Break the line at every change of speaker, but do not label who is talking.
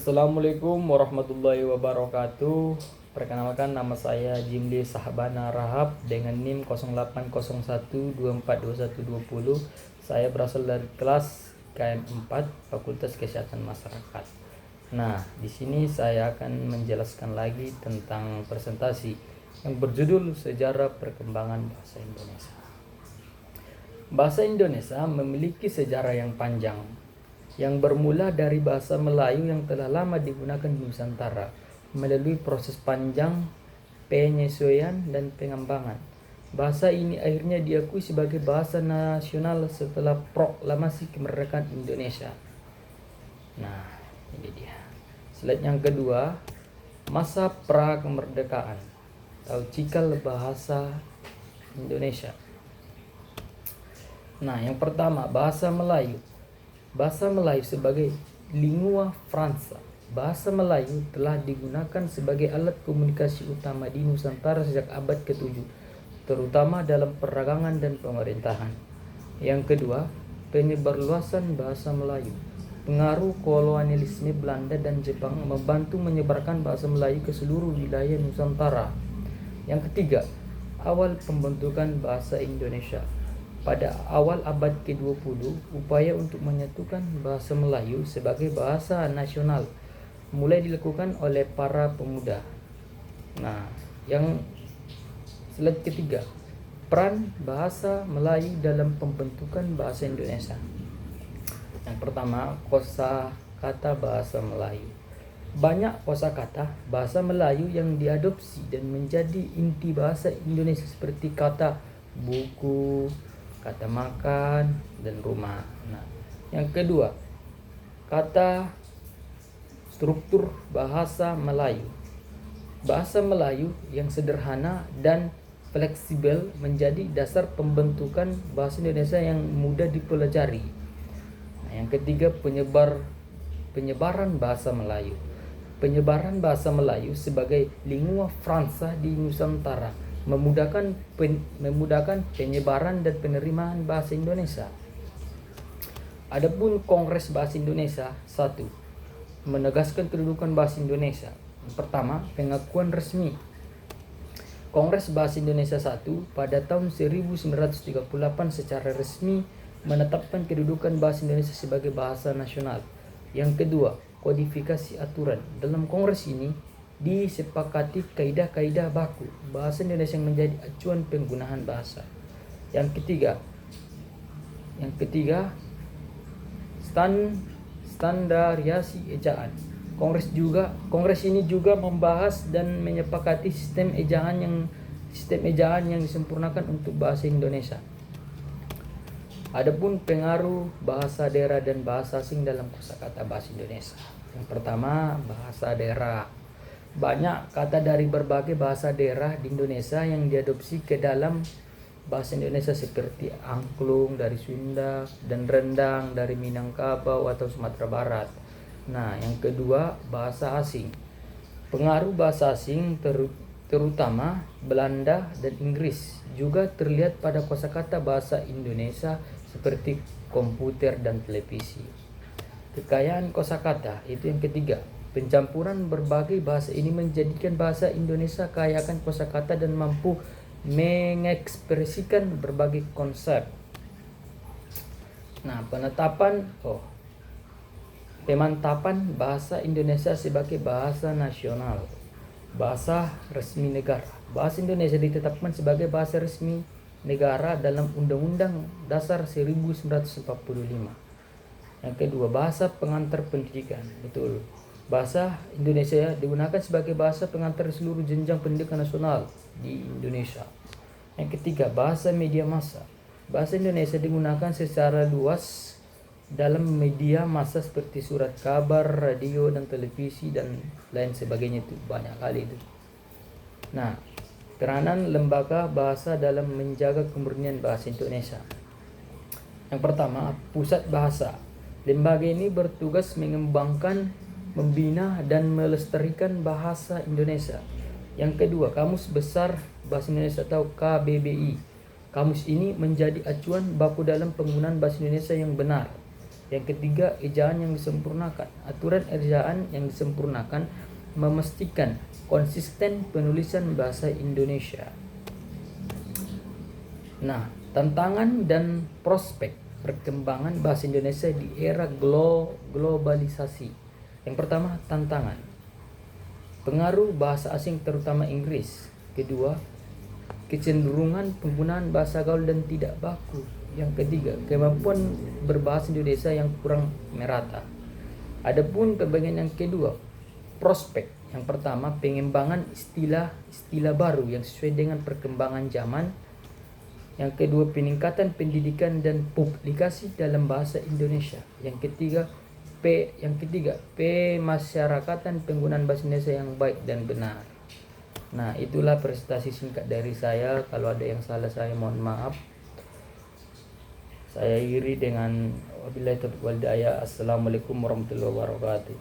Assalamualaikum warahmatullahi wabarakatuh. Perkenalkan, nama saya Jimli Sahabana Rahab dengan NIM 0801242120. Saya berasal dari kelas KM4 Fakultas Kesehatan Masyarakat. Nah, di sini saya akan menjelaskan lagi tentang presentasi yang berjudul Sejarah Perkembangan Bahasa Indonesia. Bahasa Indonesia memiliki sejarah yang panjang, yang bermula dari bahasa Melayu yang telah lama digunakan di Nusantara melalui proses panjang penyesuaian dan pengembangan. Bahasa ini akhirnya diakui sebagai bahasa nasional setelah proklamasi kemerdekaan Indonesia. Nah, ini dia. Slide yang kedua, masa pra-kemerdekaan atau cikal bahasa Indonesia. Nah, yang pertama, bahasa Melayu. Bahasa Melayu sebagai lingua franca. Bahasa Melayu telah digunakan sebagai alat komunikasi utama di Nusantara sejak abad ke-7, terutama dalam perdagangan dan pemerintahan. Yang kedua, penyebarluasan bahasa Melayu. Pengaruh kolonialisme Belanda dan Jepang membantu menyebarkan bahasa Melayu ke seluruh wilayah Nusantara. Yang ketiga, awal pembentukan bahasa Indonesia. Pada awal abad ke-20, upaya untuk menyatukan bahasa Melayu sebagai bahasa nasional mulai dilakukan oleh para pemuda. Nah, yang slide ketiga, peran bahasa Melayu dalam pembentukan bahasa Indonesia. Yang pertama, kosakata bahasa Melayu. Banyak kosakata bahasa Melayu yang diadopsi dan menjadi inti bahasa Indonesia seperti kata buku, kata makan, dan rumah. Nah, yang kedua, kata struktur bahasa Melayu. Bahasa Melayu yang sederhana dan fleksibel menjadi dasar pembentukan bahasa Indonesia yang mudah dipelajari. Nah, yang ketiga, penyebaran bahasa Melayu. Penyebaran bahasa Melayu sebagai lingua franca di Nusantara memudahkan penyebaran dan penerimaan bahasa Indonesia. Adapun Kongres Bahasa Indonesia 1 menegaskan kedudukan bahasa Indonesia. Yang pertama, pengakuan resmi. Kongres Bahasa Indonesia 1 pada tahun 1938 secara resmi menetapkan kedudukan bahasa Indonesia sebagai bahasa nasional. Yang kedua, kodifikasi aturan. Dalam kongres ini disepakati kaidah-kaidah baku bahasa Indonesia yang menjadi acuan penggunaan bahasa. Yang ketiga, standarisasi ejaan. Kongres ini juga membahas dan menyepakati sistem ejaan yang disempurnakan untuk bahasa Indonesia. Adapun pengaruh bahasa daerah dan bahasa asing dalam kosakata bahasa Indonesia. Yang pertama, bahasa daerah. Banyak kata dari berbagai bahasa daerah di Indonesia yang diadopsi ke dalam bahasa Indonesia seperti angklung dari Sunda dan rendang dari Minangkabau atau Sumatera Barat. Nah, yang kedua, bahasa asing. Pengaruh bahasa asing terutama Belanda dan Inggris juga terlihat pada kosakata bahasa Indonesia seperti komputer dan televisi. Kekayaan kosakata itu yang ketiga. Pencampuran berbagai bahasa ini menjadikan bahasa Indonesia kaya akan kosakata dan mampu mengekspresikan berbagai konsep. Nah, pemantapan bahasa Indonesia sebagai bahasa nasional. Bahasa resmi negara. Bahasa Indonesia ditetapkan sebagai bahasa resmi negara dalam Undang-Undang Dasar 1945. Yang kedua, bahasa pengantar pendidikan. Betul. Bahasa Indonesia digunakan sebagai bahasa pengantar seluruh jenjang pendidikan nasional di Indonesia. Yang ketiga, bahasa media massa. Bahasa Indonesia digunakan secara luas dalam media massa seperti surat kabar, radio, dan televisi, dan lain sebagainya. Itu banyak kali itu. Nah, peranan lembaga bahasa dalam menjaga kemurnian bahasa Indonesia. Yang pertama, pusat bahasa. Lembaga ini bertugas mengembangkan, membina, dan melestarikan bahasa Indonesia. Yang kedua, Kamus Besar Bahasa Indonesia atau KBBI. Kamus ini menjadi acuan baku dalam penggunaan bahasa Indonesia yang benar. Yang ketiga, ejaan yang disempurnakan. Aturan ejaan yang disempurnakan memastikan konsisten penulisan bahasa Indonesia. Nah, tantangan dan prospek perkembangan bahasa Indonesia di era globalisasi. Yang pertama, tantangan. Pengaruh bahasa asing terutama Inggris. Kedua, kecenderungan penggunaan bahasa gaul dan tidak baku. Yang ketiga, kemampuan berbahasa Indonesia yang kurang merata. Adapun pembagian yang kedua, prospek. Yang pertama, pengembangan istilah baru yang sesuai dengan perkembangan zaman. Yang kedua, peningkatan pendidikan dan publikasi dalam bahasa Indonesia. Yang ketiga, pemasyarakatan penggunaan bahasa Indonesia yang baik dan benar. Nah, itulah presentasi singkat dari saya. Kalau ada yang salah saya mohon maaf. Saya iri dengan wabillahi taufiq wal hidayah. Assalamualaikum warahmatullahi wabarakatuh.